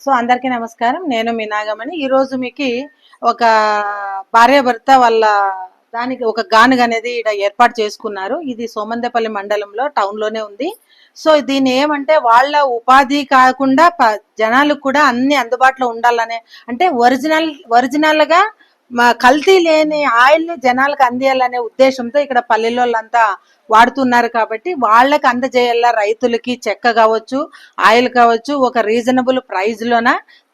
So అందరికీ నమస్కారం. నేను మీ నాగమణి. ఈరోజు మీకు ఒక భార్యాభర్త వాళ్ళ దానికి ఒక గానుగ అనేది ఇక్కడ ఏర్పాటు చేసుకున్నారు. ఇది సోమందేపల్లి మండలంలో టౌన్ లోనే ఉంది. సో దీని ఏమంటే వాళ్ళ ఉపాధి కాకుండా జనాలకు కూడా అన్ని అందుబాటులో ఉండాలనే, అంటే ఒరిజినల్ గా కల్తీ లేని ఆయిల్ ని జనాలకు అందియాలనే ఉద్దేశంతో ఇక్కడ పల్లెల్లోళ్ళంతా వాడుతున్నారు. కాబట్టి వాళ్ళకి అందజేయాల, రైతులకి చెక్క కావచ్చు, ఆయిల్ కావచ్చు, ఒక రీజనబుల్ ప్రైస్ లోన,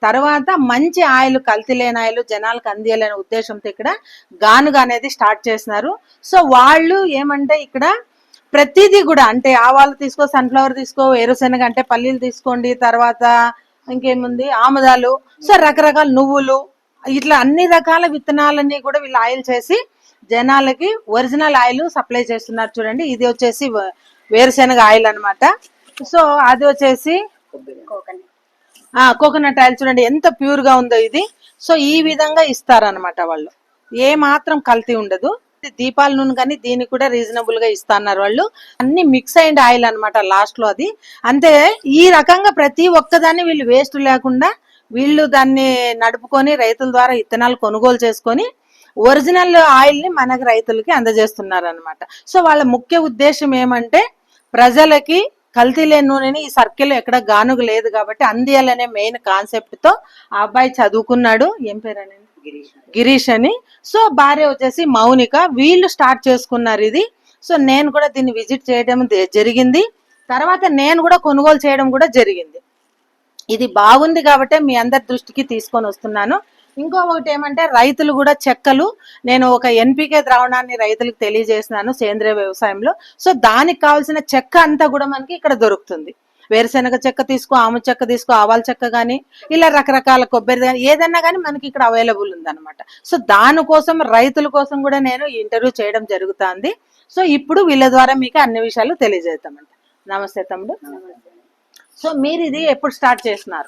తర్వాత మంచి ఆయిల్, కల్తీ లేని ఆయిల్ జనాలకు అందియాలనే ఉద్దేశంతో ఇక్కడ గానుగ అనేది స్టార్ట్ చేసినారు. సో వాళ్ళు ఏమంటే ఇక్కడ ప్రతిదీ కూడా, అంటే ఆవాలు తీసుకో, సన్ఫ్లవర్ తీసుకో, వేరుశెనగ అంటే పల్లీలు తీసుకోండి, తర్వాత ఇంకేముంది ఆముదాలు, సో రకరకాల నువ్వులు, ఇట్లా అన్ని రకాల విత్తనాలన్నీ కూడా వీళ్ళు ఆయిల్ చేసి జనాలకి ఒరిజినల్ ఆయిల్ సప్లై చేస్తున్నారు. చూడండి, ఇది వచ్చేసి వేరుశెనగ ఆయిల్ అన్నమాట. సో అది వచ్చేసి కోకోనట్ ఆయిల్. చూడండి ఎంత ప్యూర్ గా ఉందో ఇది. సో ఈ విధంగా ఇస్తారనమాట వాళ్ళు, ఏ మాత్రం కల్తీ ఉండదు. దీపాల నూనె కానీ దీన్ని కూడా రీజనబుల్ గా ఇస్తున్నారు వాళ్ళు. అన్ని మిక్స్ అయిన ఆయిల్ అనమాట లాస్ట్ లో అది. అంతే, ఈ రకంగా ప్రతి ఒక్కదాన్ని వీళ్ళు వేస్ట్ లేకుండా వీళ్ళు దాన్ని నడుపుకొని రైతుల ద్వారా విత్తనాలు కొనుగోలు చేసుకొని ఒరిజినల్ ఆయిల్ ని మనకు రైతులకి అందజేస్తున్నారు అనమాట. సో వాళ్ళ ముఖ్య ఉద్దేశం ఏమంటే ప్రజలకి కల్తీ లేని నూనెని ఈ సర్కిల్ ఎక్కడ గానుగ లేదు కాబట్టి అందియాలనే మెయిన్ కాన్సెప్ట్ తో ఆ అబ్బాయి చదువుకున్నాడు. ఏం పేరు అనేది? గిరీష్ అని. సో భార్య వచ్చేసి మౌనిక. వీళ్ళు స్టార్ట్ చేసుకున్నారు ఇది. సో నేను కూడా దీన్ని విజిట్ చేయడం జరిగింది, తర్వాత నేను కూడా కొనుగోలు చేయడం కూడా జరిగింది. ఇది బాగుంది కాబట్టి మీ అందరి దృష్టికి తీసుకొని వస్తున్నాను. ఇంకొకటి ఏమంటే రైతులు కూడా చెక్కలు, నేను ఒక ఎన్పికే ద్రావణాన్ని రైతులకు తెలియజేసినాను సేంద్రియ వ్యవసాయంలో. సో దానికి కావాల్సిన చెక్క అంతా కూడా మనకి ఇక్కడ దొరుకుతుంది. వేరుశెనగ చెక్క తీసుకో, ఆము చెక్క తీసుకో, ఆవాల చెక్క కానీ, ఇలా రకరకాల కొబ్బరి కానీ ఏదన్నా కానీ మనకి ఇక్కడ అవైలబుల్ ఉందన్నమాట. సో దానికోసం రైతుల కోసం కూడా నేను ఇంటర్వ్యూ చేయడం జరుగుతుంది. సో ఇప్పుడు వీళ్ళ ద్వారా మీకు అన్ని విషయాలు తెలియజేస్తామంట. నమస్తే తమ్ముడు. సో మీరు ఇది ఎప్పుడు స్టార్ట్ చేస్తున్నారు?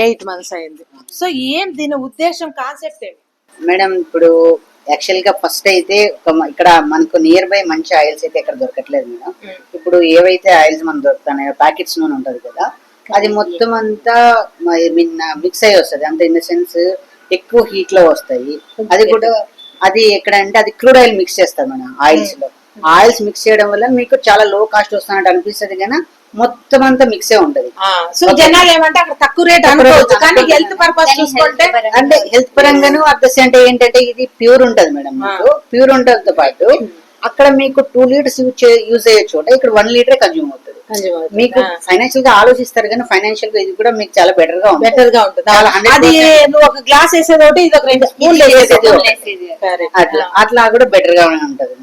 8 months అయింది. సో ఏం దీని ఉద్దేశం, కాన్సెప్ట్ ఏమి మేడం? ఇప్పుడు యాక్చువల్ గా ఫస్ట్ అయితే ఇక్కడ మనకు నియర్ బై మంచి ఆయిల్స్ అయితే ఇక్కడ దొరకట్లేదు మేడం. ఇప్పుడు ఏవైతే ఆయిల్స్ మనకు దొరుకుతున్నాయో ప్యాకెట్స్ నూనె ఉంటది కదా, అది మొత్తం అంతా మిక్స్ అయ్యి వస్తుంది. అంటే ఇన్ ద సెన్స్ ఎక్కువ హీట్ లో వస్తాయి. అది కూడా అది ఎక్కడ అంటే అది క్రూడ్ ఆయిల్ మిక్స్ చేస్తారు మేడం ఆయిల్స్ లో. ఆయిల్స్ మిక్స్ చేయడం వల్ల మీకు చాలా లో కాస్ట్ వస్తున్నట్టు అనిపిస్తుంది, కానీ మొత్తం అంతా మిక్స్ ఉంటది. సో జనాలు ఏమంటే అక్కడ తక్కువ రేట్ అనుకోవచ్చు, కానీ హెల్త్ పర్పస్ చూసుకుంటే, అంటే హెల్త్ పరంగాను అట్ ద సేమ్ అంటే ఏంటంటే ఇది ప్యూర్ ఉంటది మేడం. మీకు ప్యూర్ ఉంటదితో పాటు అక్కడ మీకు 2 liters యూజ్ అయ్యే చోట ఇక్కడ 1 liter కన్జ్యూమ్ అవుతుంది. మీకు ఫైనాన్షియల్ గా ఆలోచిస్తారు, కానీ ఫైనాన్షియల్ గా ఇది కూడా మీకు చాలా బెటర్ గా ఉంటుంది. అది నువ్వు ఒక గ్లాస్ వేసేది ఇది ఒక 2 స్పూన్లు అట్లా కూడా బెటర్ గా ఉంటది.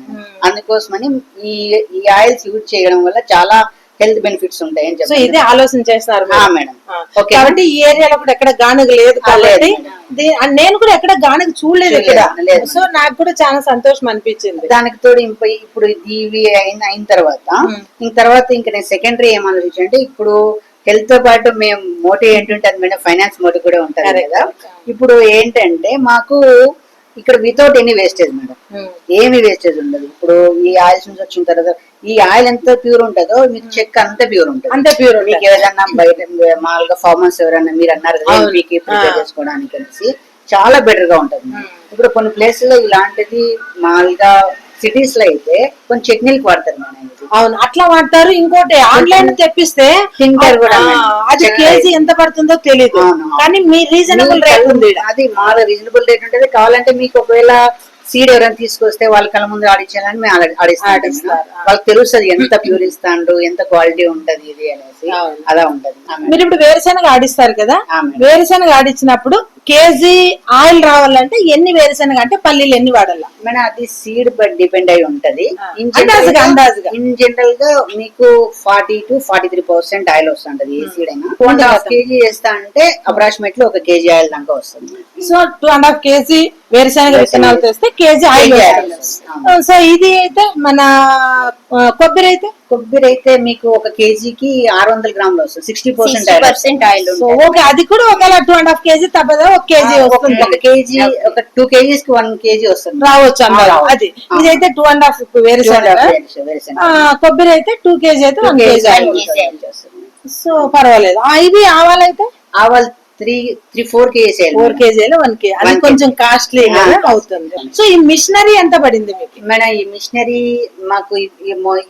అందుకోసమని ఈ ఆయిల్స్ యూజ్ చేయడం వల్ల చాలా హెల్త్ బెనిఫిట్స్ ఉంటాయి అని చెప్పి ఇదే ఆలోచన చేస్తున్నారు మేడం. కాబట్టి ఈ ఏరియాలో కూడా ఎక్కడ గానుగ లేదు కాబట్టి నేను కూడా ఎక్కడ గానుగ చూడలేదు ఇక్కడ. సో నాకు కూడా చాలా సంతోషం అనిపించింది. దానికి తోడు ఇప్పుడు ఇవి అయిన తర్వాత ఇంకా నేను సెకండరీ ఏమనిపించి అంటే, ఇప్పుడు హెల్త్ తో పాటు మేము మోటివ్ ఏంటంటే మేడం, ఫైనాన్స్ మోటివ్ కూడా ఉంటది కదా. ఇప్పుడు ఏంటంటే మాకు ఇక్కడ వితౌట్ ఎనీ వేస్టేజ్ మేడం, ఏమి వేస్టేజ్ ఉండదు. ఇప్పుడు ఈ ఆయిల్స్ నుంచి వచ్చిన తర్వాత ఈ ఆయిల్ ఎంత ప్యూర్ ఉంటుందో మీకు చెక్క అంత ప్యూర్ ఉంటుంది. అంత ప్యూర్. మీకు ఏదైనా బయట మామూలుగా ఫార్మర్స్ ఎవరైనా మీరు అన్నారు ప్రిపేర్ చేసుకోవడానికి అనేసి చాలా బెటర్ గా ఉంటుంది. ఇప్పుడు కొన్ని ప్లేస్ లో ఇలాంటిది మామూలుగా సిటీస్ లో అయితే కొన్ని చట్నీలకు వాడతారు మేడం. అవును, అట్లా వాడతారు. ఇంకోటి ఆన్లైన్ తెప్పిస్తే తింటారు కూడా. అది కేజీ ఎంత పడుతుందో తెలియదు, కానీ మీ రీజనబుల్ రేట్ ఉంది. అది మామూలుగా రీజనబుల్ రేట్ ఉంటుంది. కావాలంటే మీకు ఒకవేళ సీడ్ ఎవరైనా తీసుకొస్తే వాళ్ళ కళ్ళ ముందు ఆడించాలని మేము ఆడిస్తాం. వాళ్ళకి తెలుస్తుంది ఎంత ప్యూర్ ఇస్తాండ్రు, ఎంత క్వాలిటీ ఉంటది ఇది అనేసి. అలా ఉంటది. మీరు ఇప్పుడు వేరుశెనగ ఆడిస్తారు కదా, వేరుశెనగ ఆడించినప్పుడు కేజీ ఆయిల్ రావాలంటే ఎన్ని వేరుశెనగ అంటే పల్లీలు ఎన్ని వాడాలి మేడం? అది సీడ్ బట్ డిపెండ్ అయి ఉంటది. ఇన్ జనరల్ గా మీకు 40 to 43% ఆయిల్ వస్తుంటది. ఏ సీడ్ అయినా 2.5 kg చేస్తా అంటే అప్రాక్సిమేట్లీ 1 kg ఆయిల్ దాకా వస్తుంది. సో 2.5 kg వేరుశెనగ విత్తనాలు తెస్తే కేజీ ఆయిల్. సో ఇది అయితే మన కొబ్బరి అయితే మీకు 1 kgకి 600 grams వస్తుంది. 60% ఆయిల్. ఓకే, అది కూడా ఒకవేళ 2.5 kg తప్పదా 1 kg వస్తుంది. 1 kg ఒక 2 kgs కి 1 kg వస్తుంది రావచ్చు అన్నారు. అది ఇదైతే 2.5 వేరుశెనగ, కొబ్బరి అయితే 2 kg అయితే 1 kg ఆయిల్. సో పర్వాలేదు. ఇవి ఆవాలైతే ఆవాలు 3-4 కేజీ 4 కేజీలు 1 కేజీ, అది 1 కొంచెం కాస్ట్లీ ఆ. అవుతుంది. సో ఈ మిషనరీ ఎంత పడింది మీకు? మేడం ఈ మిషనరీ మాకు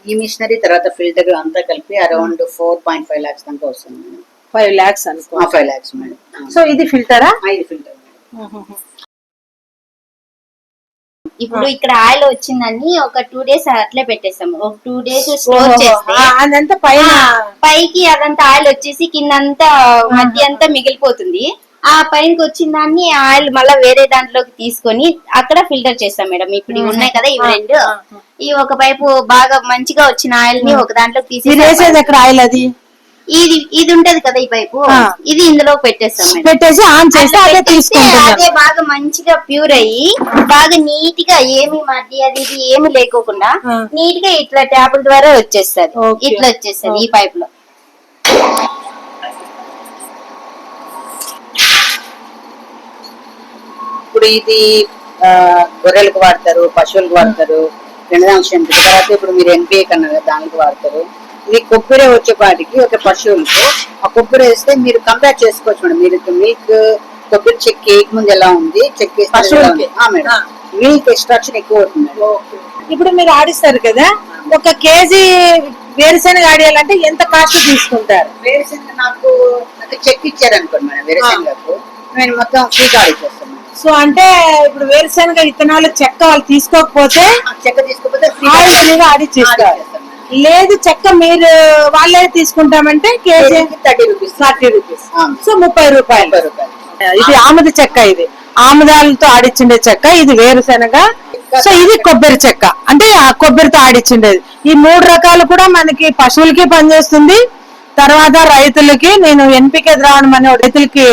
ఈ మిషనరీ తర్వాత ఫిల్టర్ అంతా కలిపి అరౌండ్ 4.5 lakhs దాకా వస్తుంది మేడం. 5 lakhs అనుకో. 5 lakhs మేడం. సో ఇది ఫిల్టరా? ఇది ఫిల్టర్ మేడం. ఇప్పుడు ఇక్కడ ఆయిల్ వచ్చిందని ఒక 2 days అట్లే పెట్టేస్తాము. ఒక 2 days స్టోర్ చేస్తే అదంతా పైన పైకి అదంతా ఆయిల్ వచ్చేసి కిందంతా మధ్య అంతా మిగిలిపోతుంది. ఆ పైనకి వచ్చిన దాన్ని ఆయిల్ మళ్ళీ వేరే దాంట్లోకి తీసుకొని అక్కడ ఫిల్టర్ చేస్తాం మేడం. ఇప్పుడు ఇవి ఉన్నాయి కదా, ఇవి రెండు, ఈ ఒక పైపు బాగా మంచిగా వచ్చిన ఆయిల్ ని ఒక దాంట్లోకి తీసి ఎక్కడ ఆయిల్ అది ఇది ఉంటది కదా ఈ పైపు, ఇది ఇందులో పెట్టేస్తాం మేడం. పెట్టేసి ఆన్ చేస్తే అదే తీసుకుంటాం. అదే బాగా మంచిగా ప్యూర్ అయ్యి బాగా నీట్ గా ఏమి మధ్య అది ఇది ఏమి లేకోకుండా నీట్ గా ఇట్లా ట్యాపుల ద్వారా వచ్చేస్తది. ఇట్లా వచ్చేస్తది ఈ పైప్ లో. ఇప్పుడు ఇది గొర్రెలకు వాడతారు, పశువులకు వాడతారు, రెండాంశం. తర్వాత ఇప్పుడు మీరు ఎన్పిఏ కన్నారు దానికి వాడతారు. ఇది కొబ్బరి వచ్చేపాటికి ఒక పశువులకు ఆ కొబ్బరి వేస్తే మీరు కంపేర్ చేసుకోవచ్చు మేడం. మీరు మిల్క్ కొబ్బరి చెక్ కేక్ ముందు ఎలా ఉంది చెక్ పశువులకి మేడం, మిల్క్ ఎక్స్ట్రాక్షన్ ఎక్కువ అవుతుంది. ఇప్పుడు మీరు ఆడిస్తారు కదా, 1 కేజీ వేరుశెనగ ఆడియాలంటే ఎంత కాస్ట్ తీసుకుంటారు? వేరుశెనగ నాకు చెక్ ఇచ్చారు అనుకోండి మేడం, వేరుశెనగకు నేను మొత్తం ఫ్రీగా ఆడిచేస్తాను. సో అంటే ఇప్పుడు వేరుశెనగ విత్తనాలు చెక్క వాళ్ళు తీసుకోకపోతే చెక్క తీసుకోకపోతే ఆయిల్ ఆడిచ్చేస్తారు. లేదు చెక్క మీరు వాళ్ళే తీసుకుంటామంటే కేజీ 30 రూపీస్. సో 30 రూపాయలు. ఇది ఆముద చెక్క, ఇది ఆముదాలతో ఆడిచ్చిండే చెక్క, ఇది వేరుశెనగ, సో ఇది కొబ్బరి చెక్క, అంటే ఆ కొబ్బరితో ఆడిచ్చిండేది. ఈ 3 రకాలు కూడా మనకి పశువులకి పనిచేస్తుంది. తర్వాత రైతులకి నేను ఎన్పికే ద్రావణం అనే రైతులకి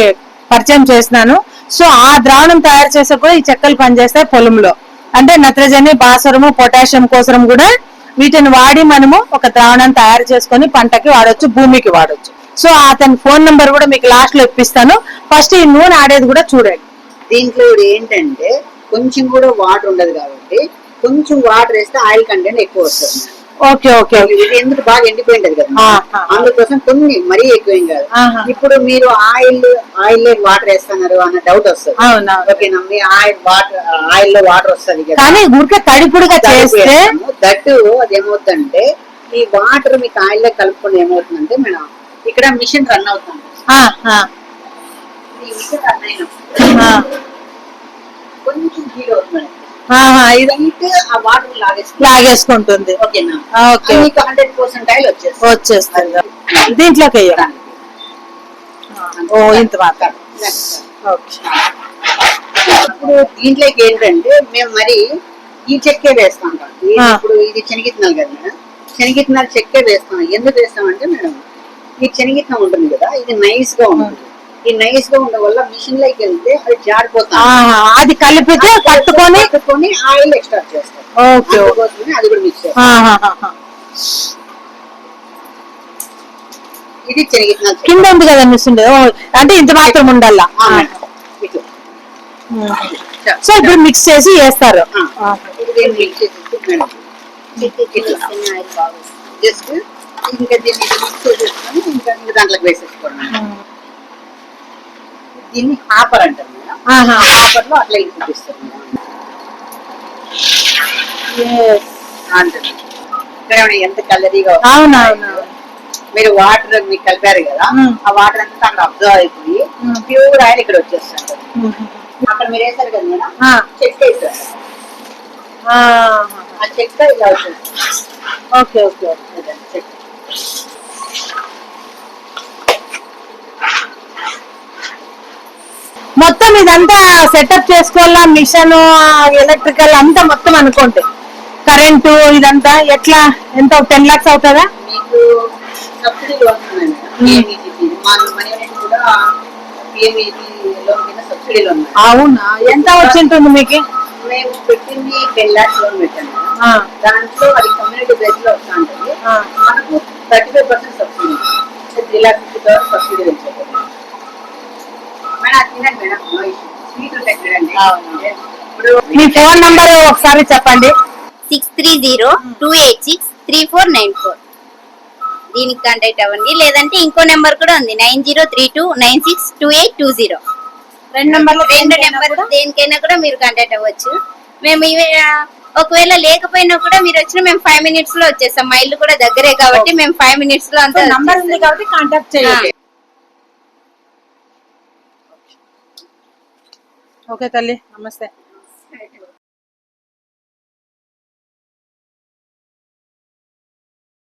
పరిచయం చేసినాను. సో ఆ ద్రావణం తయారు చేసే కూడా ఈ చెక్కలు పనిచేస్తాయి పొలంలో. అంటే నత్రజని, భాస్వరము, పొటాషియం కోసరం కూడా వీటిని వాడి మనము ఒక ద్రావణం తయారు చేసుకొని పంటకి వాడొచ్చు, భూమికి వాడొచ్చు. సో అతని ఫోన్ నంబర్ కూడా మీకు లాస్ట్ లో ఇప్పిస్తాను. ఫస్ట్ ఈ నూనె ఆడేది కూడా చూడండి. దీంట్లో ఏంటంటే కొంచెం కూడా వాటర్ ఉండదు కాబట్టి కొంచెం వాటర్ వేస్తే ఆయిల్ కంటెంట్ ఎక్కువ వస్తుంది. Okay okay. ఇది ఎందుకు బాగా ఎండిపోయింటది కదా, అందుకోసం కొన్ని మరీ ఎక్కువేం కాదు. ఇప్పుడు మీరు ఆయిల్ వాటర్ వేస్తున్నారు అన్న డౌట్ వస్తుంది. ఓకేనా, మీ ఆయిల్ లో వాటర్ వస్తుంది కదా, కానీ ఊరికే తడిపుడిగా చేస్తే దట్టు అది ఏమవుతుందంటే ఈ వాటర్ మీకు ఆయిల్ లో కలుపుకొని ఏమవుతుందంటే మేడం ఇక్కడ మిషన్ రన్ అవుతుంది. ఈ మిషన్ రన్ అయినప్పుడు కొంచెం హీట్ అవుతుంది, ఆ వాటర్ లాగేసుకుంటుంది. ఓకేనా, 100% ఆయిల్ వచ్చేస్తుంది. దీంట్లోకి వేయడానికి ఇంత మాత్రం. ఇప్పుడు దీంట్లోకి ఏంటంటే మేము మరి ఈ చెక్కే వేస్తాం. ఇప్పుడు ఇది శనగిత్తనాలు కదా మేడం, శనగిత్తనాలు చెక్కే వేస్తాం. ఎందుకు వేస్తామంటే మేడం ఈ శనగిత్తనం ఉంటుంది కదా, ఇది నైస్ గా ఉంటుంది. ఈ నైస్ గా ఉండడం వల్ల మిషన్ లోకి వెళ్తే అది జారిపోతుంది. అది కలిపితే పట్టుకొని ఆయిల్ ఎక్స్ట్రాక్ట్ చేస్తాం. అది కూడా మిక్స్ ఇది శనగిత్తనాలు కింద ఉంది కదా మిషన్, అంటే ఇంత మాత్రం ఉండాలా. సో ఇప్పుడు మిక్స్ చేసి వేస్తారు. జస్ట్ ఇంకా దీన్ని మిక్స్ చేసేసుకొని ఇంకా దాంట్లోకి వేసేసుకోవడం. దీన్ని హాపర్ అంటారు మేడం. హాపర్ లో అట్లా చూపిస్తారు ఎంత కలరీగా. అవునవును. మీరు వాటర్ మీకు కలిపారు కదా, ఆ వాటర్ అంతా దాంట్లో అబ్జర్వ్ అయిపోయి ప్యూర్ ఆయిల్ ఇక్కడ వచ్చేస్తారు. అక్కడ మీరు వేసారు కదా మేడం, చెక్క వేసారు, ఆ చెక్క ఇలా వచ్చేస్తుంది. Okay okay. చెక్క మొత్తం ఇదంతా సెటప్ చేసుకోవాలా, మిషన్, ఎలక్ట్రికల్ అంతా మొత్తం అనుకోండి. కరెంటు ఇదంతా ఎట్లా, ఎంత 10 lakhs అవుతుందా? మీకు సబ్సిడీ లోన్ కూడా సబ్సిడీ లోన్. అవునా, ఎంత వచ్చింటుంది మీకు? మేము పెట్టింది 10 lakhs లోన్ పెట్టాము. దాంట్లో అది కమ్యూనిటీ బేస్ లో వస్తా ఉంటుంది. మనకు 35% సబ్సిడీ, 3,50,000 సబ్సిడీ వచ్చేది. మీ ఫోన్ నంబర్ ఒకసారి చెప్పండి. 6302863494. దీనికి కాంటాక్ట్ అవ్వండి. లేదంటే ఇంకో నెంబర్ కూడా ఉంది 9032962820. రెండు నెంబర్లు రెండు నెంబర్ దేనికైనా కూడా మీరు కాంటాక్ట్ అవ్వచ్చు. మేము ఒకవేళ లేకపోయినా కూడా మీరు వచ్చిన మేము 5 minutes లో వచ్చేస్తాం. మా ఇల్లు కూడా దగ్గరే కాబట్టి మేము 5 minutes లో అంతా నంబర్ ఉంది కాబట్టి కాంటాక్ట్ చేయండి. ఓకే తల్లి, నమస్తే.